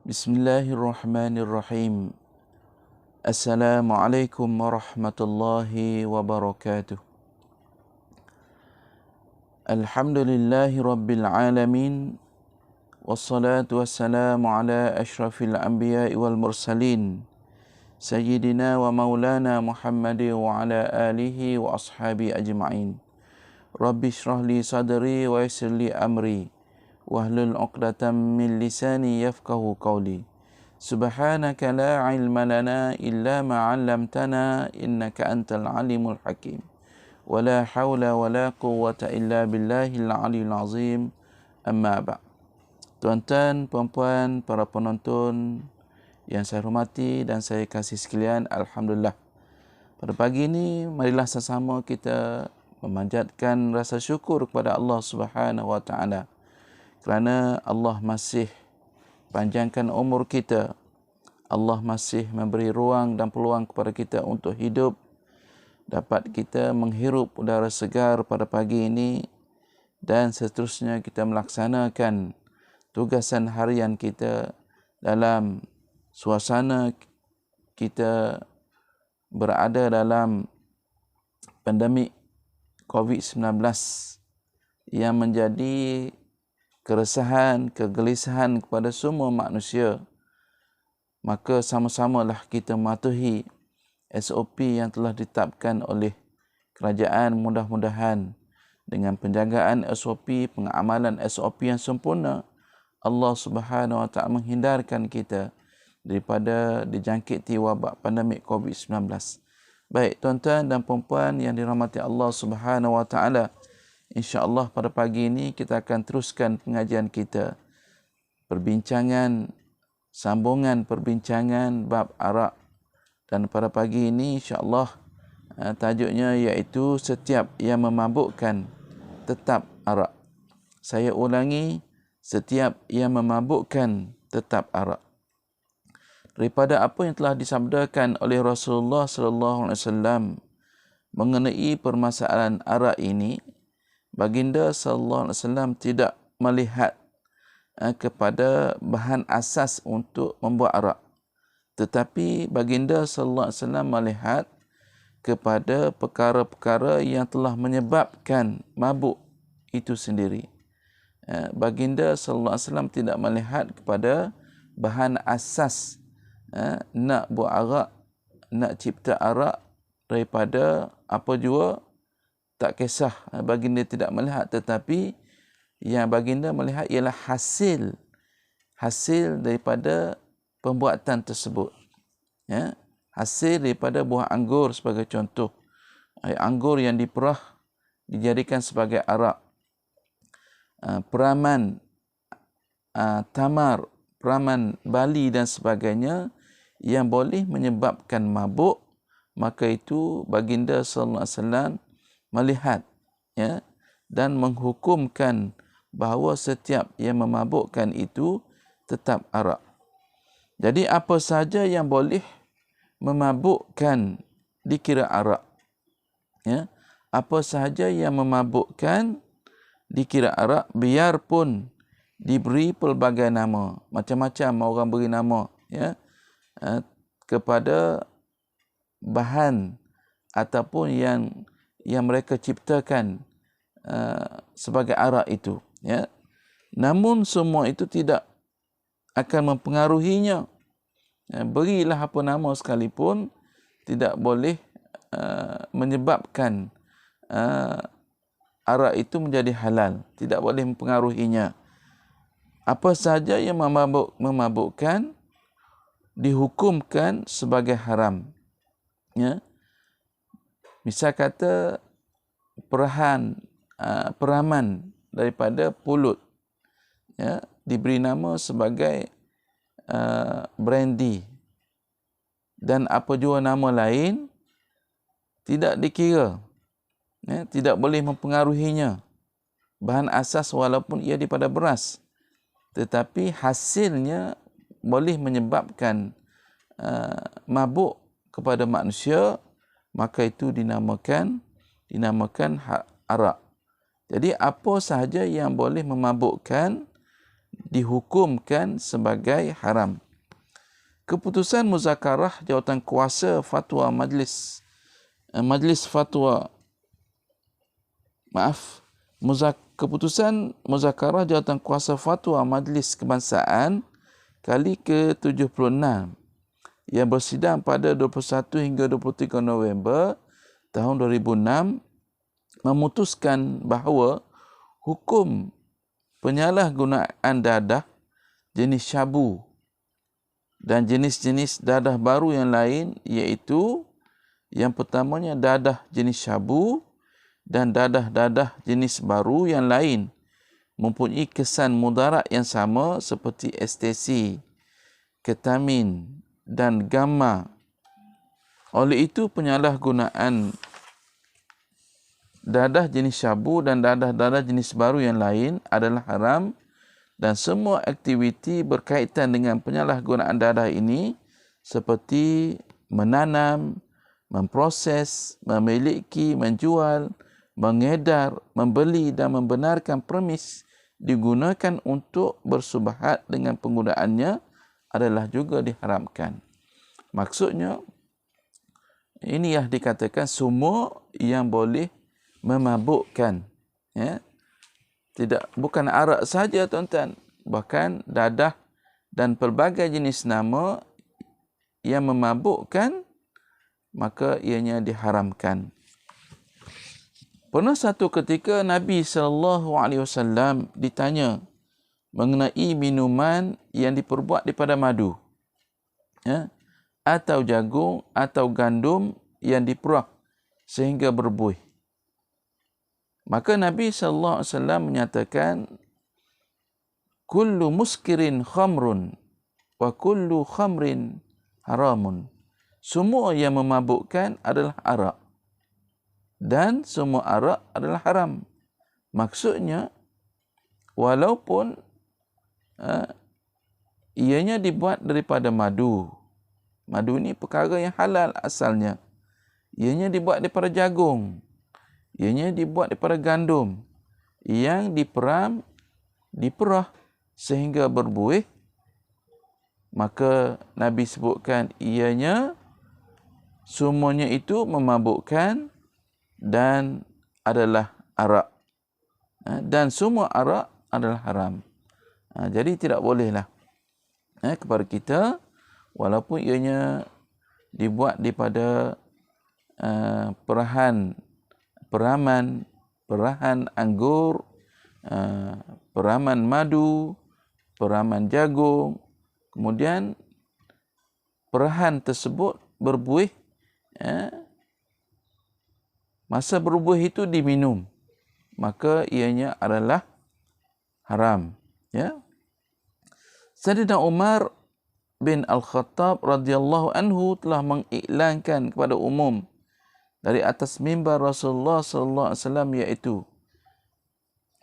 Bismillahirrahmanirrahim. Assalamualaikum warahmatullahi wabarakatuh. Alhamdulillahi rabbil alamin. Wassalatu wassalamu ala ashrafil anbiya'i wal mursalin. Sayyidina wa maulana Muhammadi wa ala alihi wa ashabi ajma'in. Rabbi shrah li sadri wa yassir li amri. Wahlul 'uqdatam min lisani yafqahu qawli. Subhanaka la ilma lana illa ma 'allamtana innaka antal alimul hakim. Wala haula wala quwwata illa billahil aliyyil azim. Amma ba'. Tuan-tuan, puan-puan, para penonton yang saya hormati dan saya kasih sekalian, alhamdulillah. Pada pagi ini marilah sama-sama kita memanjatkan rasa syukur kepada Allah Subhanahu wa taala. Kerana Allah masih panjangkan umur kita. Allah masih memberi ruang dan peluang kepada kita untuk hidup. Dapat kita menghirup udara segar pada pagi ini. Dan seterusnya kita melaksanakan tugasan harian kita dalam suasana kita berada dalam pandemik COVID-19 yang menjadi keresahan, kegelisahan kepada semua manusia. Maka sama-samalah kita mematuhi SOP yang telah ditetapkan oleh kerajaan. Mudah-mudahan dengan penjagaan SOP, pengamalan SOP yang sempurna, Allah Subhanahu wa taala menghindarkan kita daripada dijangkiti wabak pandemik COVID-19. Baik tuan-tuan dan puan-puan yang dirahmati Allah Subhanahu wa taala, insya-Allah pada pagi ini kita akan teruskan pengajian kita. Sambungan perbincangan bab arak. Dan pada pagi ini insya-Allah tajuknya iaitu setiap yang memabukkan tetap arak. Saya ulangi, setiap yang memabukkan tetap arak. Daripada apa yang telah disabdakan oleh Rasulullah sallallahu alaihi wasallam mengenai permasalahan arak ini, Baginda sallallahu alaihi wasallam tidak melihat kepada bahan asas untuk membuat arak, tetapi Baginda sallallahu alaihi wasallam melihat kepada perkara-perkara yang telah menyebabkan mabuk itu sendiri. Baginda sallallahu alaihi wasallam tidak melihat kepada bahan asas nak buat arak, nak cipta arak daripada apa jua, tak kisah. Baginda tidak melihat, tetapi yang baginda melihat ialah hasil daripada pembuatan tersebut. Ya, hasil daripada buah anggur sebagai contoh. Anggur yang diperah dijadikan sebagai arak. Peraman tamar, peraman bali dan sebagainya yang boleh menyebabkan mabuk, maka itu baginda sallallahu alaihi wasallam melihat, ya, dan menghukumkan bahawa setiap yang memabukkan itu tetap arak. Jadi apa saja yang boleh memabukkan dikira arak. Ya, apa sahaja yang memabukkan dikira arak, biarpun diberi pelbagai nama, macam-macam orang beri nama, ya, kepada bahan ataupun yang mereka ciptakan sebagai arak itu, ya. Namun semua itu tidak akan mempengaruhinya. Berilah apa nama sekalipun, tidak boleh menyebabkan arak itu menjadi halal, tidak boleh mempengaruhinya. Apa saja yang memabukkan dihukumkan sebagai haram. Ya. Misal kata peraman daripada pulut, ya, diberi nama sebagai brandy dan apa jua nama lain, tidak dikira, ya, tidak boleh mempengaruhinya bahan asas walaupun ia daripada beras, tetapi hasilnya boleh menyebabkan mabuk kepada manusia, maka itu dinamakan arak. Jadi apa sahaja yang boleh memabukkan dihukumkan sebagai haram. Keputusan muzakarah jawatan kuasa fatwa keputusan muzakarah jawatan kuasa fatwa Majlis Kebangsaan kali ke-76 yang bersidang pada 21 hingga 23 November tahun 2006 memutuskan bahawa hukum penyalahgunaan dadah jenis syabu dan jenis-jenis dadah baru yang lain, iaitu yang pertamanya dadah jenis syabu dan dadah-dadah jenis baru yang lain mempunyai kesan mudarat yang sama seperti ekstasi, ketamin dan gamma. Oleh itu, penyalahgunaan dadah jenis syabu dan dadah-dadah jenis baru yang lain adalah haram, dan semua aktiviti berkaitan dengan penyalahgunaan dadah ini seperti menanam, memproses, memiliki, menjual, mengedar, membeli dan membenarkan premis digunakan untuk bersubahat dengan penggunaannya adalah juga diharamkan. Maksudnya, ini yang dikatakan semua yang boleh memabukkan. Ya. Bukan arak saja, tuan-tuan. Bahkan dadah dan pelbagai jenis nama yang memabukkan, maka ianya diharamkan. Pernah satu ketika Nabi SAW ditanya mengenai minuman yang diperbuat daripada madu, ya, atau jagung atau gandum yang diperah sehingga berbuih. Maka Nabi SAW menyatakan, kullu muskirin khamrun wa kullu khamrin haramun. Semua yang memabukkan adalah arak dan semua arak adalah haram. Maksudnya, walaupun ianya dibuat daripada madu. Madu ini perkara yang halal asalnya. Ianya dibuat daripada jagung. Ianya dibuat daripada gandum yang diperah sehingga berbuih. Maka Nabi sebutkan ianya semuanya itu memabukkan dan adalah arak. Dan semua arak adalah haram. Jadi tidak bolehlah kepada kita, walaupun ianya dibuat daripada perahan anggur, peraman madu, peraman jagung, kemudian perahan tersebut berbuih, masa berbuih itu diminum, maka ianya adalah haram. Ya. Sayyidina Umar bin Al-Khattab radhiyallahu anhu telah mengiklankan kepada umum dari atas mimbar Rasulullah sallallahu alaihi wasallam, iaitu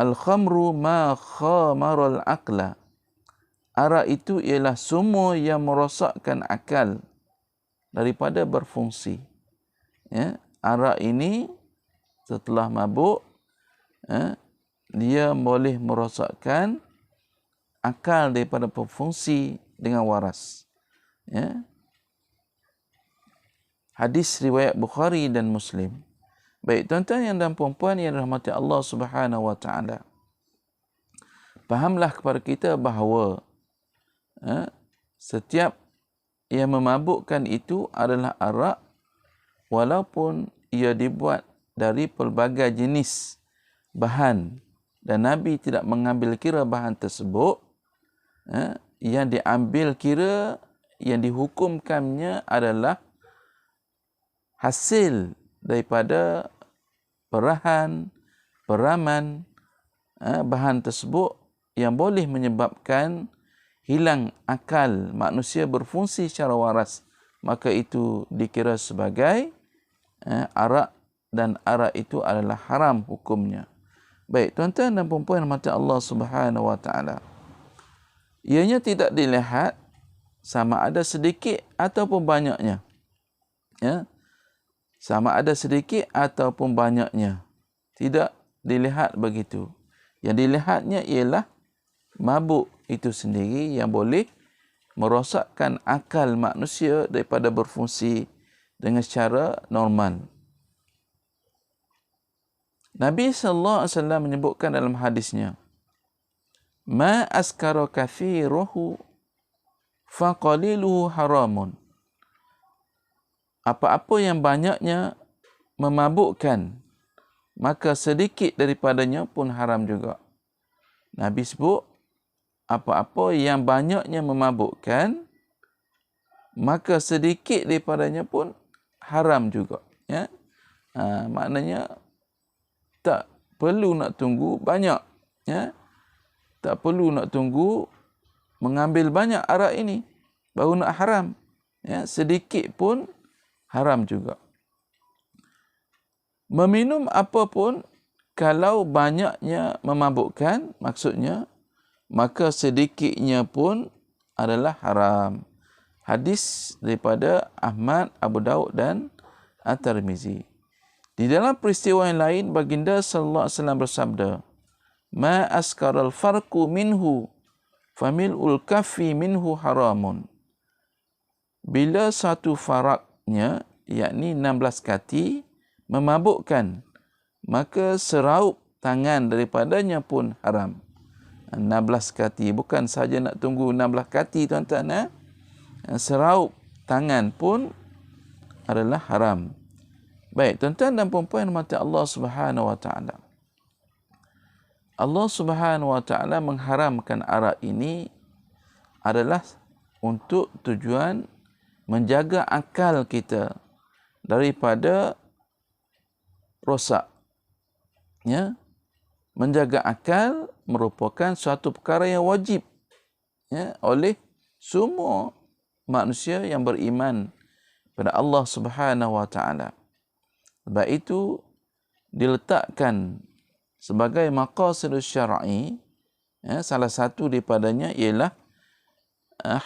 al-khamru ma khamaral aqla. Arak itu ialah semua yang merosakkan akal daripada berfungsi. Ya, arak ini setelah mabuk, dia boleh merosakkan akal daripada berfungsi dengan waras. Ya. Hadis riwayat Bukhari dan Muslim. Baik, tuan-tuan yang dan puan-puan yang dirahmati Allah Subhanahu wa taala. Fahamlah kepada kita bahawa setiap yang memabukkan itu adalah arak, walaupun ia dibuat dari pelbagai jenis bahan, dan Nabi tidak mengambil kira bahan tersebut. Yang diambil kira, yang dihukumkannya adalah hasil daripada peraman bahan tersebut yang boleh menyebabkan hilang akal manusia berfungsi secara waras, maka itu dikira sebagai arak, dan arak itu adalah haram hukumnya. Baik, tuan-tuan dan puan-puan rahmati Allah Subhanahu wa taala. Ianya tidak dilihat sama ada sedikit ataupun banyaknya. Ya. Sama ada sedikit ataupun banyaknya. Tidak dilihat begitu. Yang dilihatnya ialah mabuk itu sendiri yang boleh merosakkan akal manusia daripada berfungsi dengan secara normal. Nabi SAW menyebutkan dalam hadisnya, "Ma askara kathiruhu faqaliluhu haramun." Apa-apa yang banyaknya memabukkan, maka sedikit daripadanya pun haram juga. Nabi sebut, apa-apa yang banyaknya memabukkan, maka sedikit daripadanya pun haram juga. Ya? Maknanya, tak perlu nak tunggu banyak. Ya? Tak perlu nak tunggu mengambil banyak arak ini, baru nak haram. Ya? Sedikit pun haram juga. Meminum apa pun, kalau banyaknya memabukkan, maksudnya, maka sedikitnya pun adalah haram. Hadis daripada Ahmad, Abu Daud dan At-Tirmizi. Di dalam peristiwa yang lain, baginda sallallahu alaihi wasallam bersabda, "Ma askaral farqu minhu, famil'ul kaffi minhu haramun." Bila satu faraknya, yakni 16 kati, memabukkan, maka seraup tangan daripadanya pun haram. 16 kati, bukan saja nak tunggu 16 kati tuan-tuan. Seraup tangan pun adalah haram. Baik, tuan-tuan dan puan-puan yang dirahmati Allah Subhanahu wa taala. Allah Subhanahu wa taala mengharamkan arak ini adalah untuk tujuan menjaga akal kita daripada rosak. Ya? Menjaga akal merupakan suatu perkara yang wajib, ya, oleh semua manusia yang beriman pada Allah Subhanahu wa taala. Sebab itu diletakkan sebagai maqasidus syar'i, ya, salah satu daripadanya ialah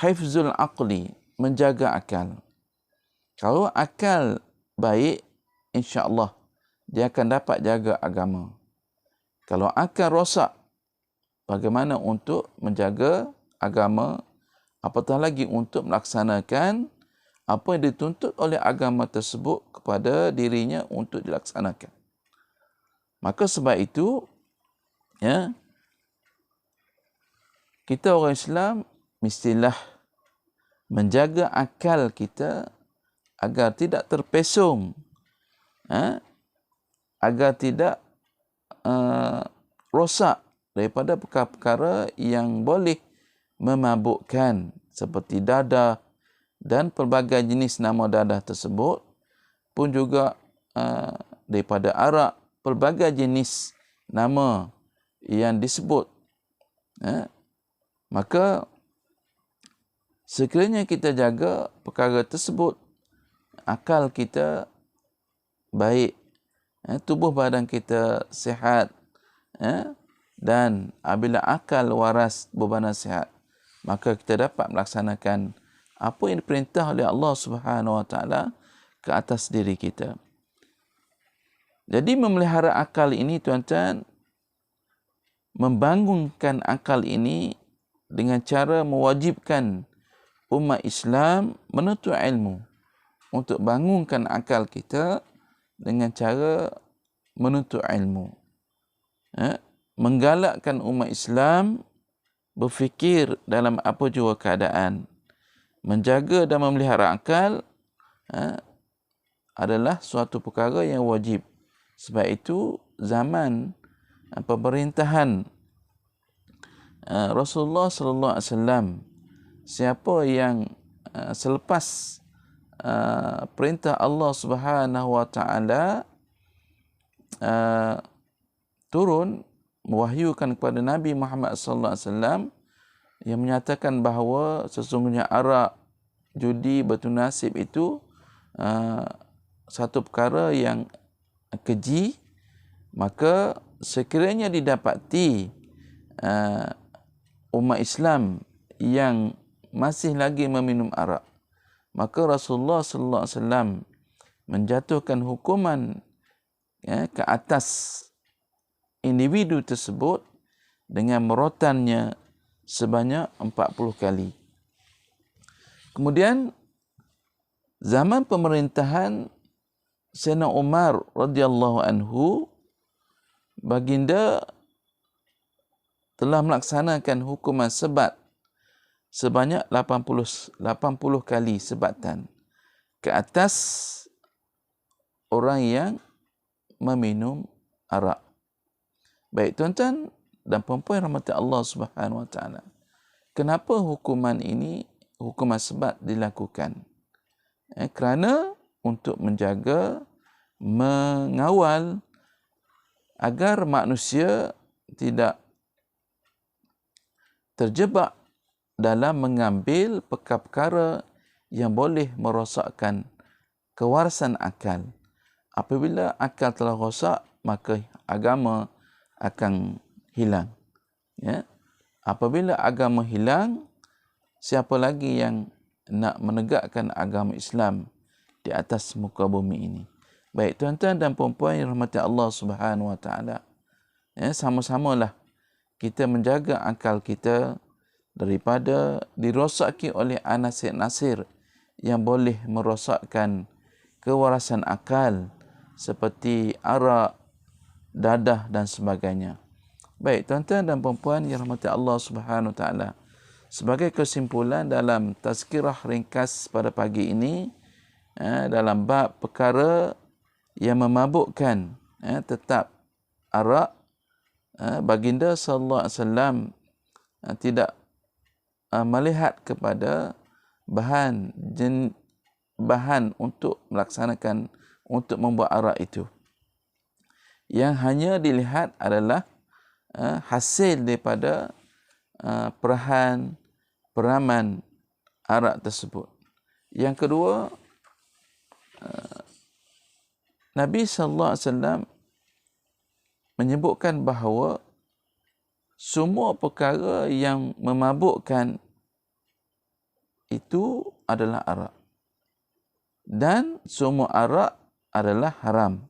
hifzul aqli, menjaga akal. Kalau akal baik, insya-Allah dia akan dapat jaga agama. Kalau akal rosak, bagaimana untuk menjaga agama, apatah lagi untuk melaksanakan apa yang dituntut oleh agama tersebut kepada dirinya untuk dilaksanakan. Maka sebab itu, ya, kita orang Islam mestilah menjaga akal kita agar tidak terpesong, agar tidak rosak daripada perkara-perkara yang boleh memabukkan, seperti dadah dan pelbagai jenis nama dadah tersebut, pun juga daripada arak, pelbagai jenis nama yang disebut. Maka sekiranya kita jaga perkara tersebut, akal kita baik, tubuh badan kita sihat, dan apabila akal waras, berbadan sihat, maka kita dapat melaksanakan apa yang diperintah oleh Allah Subhanahu wa taala ke atas diri kita. Jadi memelihara akal ini, tuan-tuan, membangunkan akal ini dengan cara mewajibkan umat Islam menuntut ilmu, untuk bangunkan akal kita dengan cara menuntut ilmu. Menggalakkan umat Islam berfikir dalam apa jua keadaan. Menjaga dan memelihara akal adalah suatu perkara yang wajib. Sebab itu zaman pemerintahan Rasulullah sallallahu alaihi wasallam, siapa yang selepas perintah Allah Subhanahu wa taala turun mewahyukan kepada Nabi Muhammad sallallahu alaihi wasallam, yang menyatakan bahawa sesungguhnya arak, judi, bertunasib itu satu perkara yang keji, maka sekiranya didapati umat Islam yang masih lagi meminum arak, maka Rasulullah sallallahu alaihi wasallam menjatuhkan hukuman, ke atas individu tersebut dengan merotannya sebanyak 40 kali. Kemudian zaman pemerintahan Sayyidina Umar radhiyallahu anhu, baginda telah melaksanakan hukuman sebat sebanyak 80 kali sebatan ke atas orang yang meminum arak. Baik tuan-tuan dan puan-puan rahmati Allah Subhanahu wa taala. Kenapa hukuman sebat dilakukan? Kerana untuk menjaga, mengawal agar manusia tidak terjebak dalam mengambil perkara-perkara yang boleh merosakkan kewarasan akal. Apabila akal telah rosak, maka agama akan hilang. Ya. Apabila agama hilang, siapa lagi yang nak menegakkan agama Islam di atas muka bumi ini? Baik tuan-tuan dan puan-puan yang rahmati Allah Subhanahu wa taala. Ya, sama-samalah kita menjaga akal kita daripada dirosaki oleh anasir-nasir yang boleh merosakkan kewarasan akal seperti arak, dadah dan sebagainya. Baik tuan-tuan dan puan-puan yang rahmati Allah Subhanahu wa taala. Sebagai kesimpulan dalam tazkirah ringkas pada pagi ini, dalam bab perkara yang memabukkan, tetap arak, baginda sallallahu alaihi wasallam tidak melihat kepada bahan untuk melaksanakan, untuk membuat arak itu. Yang hanya dilihat adalah hasil daripada peraman arak tersebut. Yang kedua, Nabi sallallahu alaihi wasallam menyebutkan bahawa semua perkara yang memabukkan itu adalah arak. Dan semua arak adalah haram.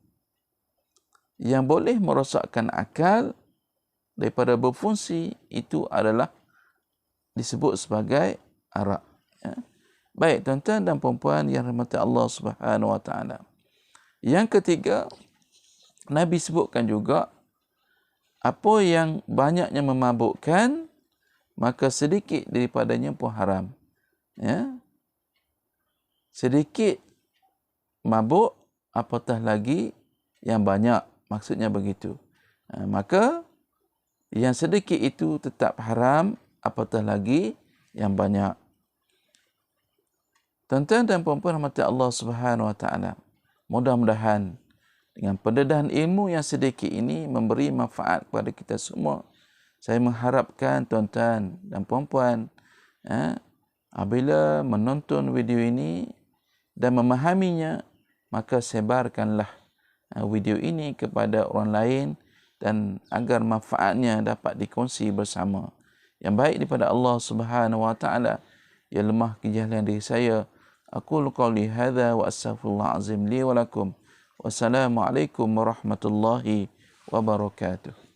Yang boleh merosakkan akal daripada berfungsi itu adalah disebut sebagai arak. Ya. Baik tuan-tuan dan puan-puan yang rahmati Allah Subhanahu wa taala. Yang ketiga, Nabi sebutkan juga apa yang banyaknya memabukkan, maka sedikit daripadanya pun haram. Ya. Sedikit mabuk, apatah lagi yang banyak. Maksudnya begitu. Maka yang sedikit itu tetap haram, apatah lagi yang banyak. Tuan-tuan dan puan-puan rahmati Allah Subhanahu wa taala. Mudah-mudahan dengan pendedahan ilmu yang sedikit ini memberi manfaat kepada kita semua. Saya mengharapkan tuan-tuan dan puan-puan apabila menonton video ini dan memahaminya, maka sebarkanlah video ini kepada orang lain dan agar manfaatnya dapat dikongsi bersama. Yang baik daripada Allah Subhanahu wa taala, yang lemah kejahilan diri saya. Aqulu qawli hadza wa astaghfirullah azim li wa lakum. Wassalamualaikum warahmatullahi wabarakatuh.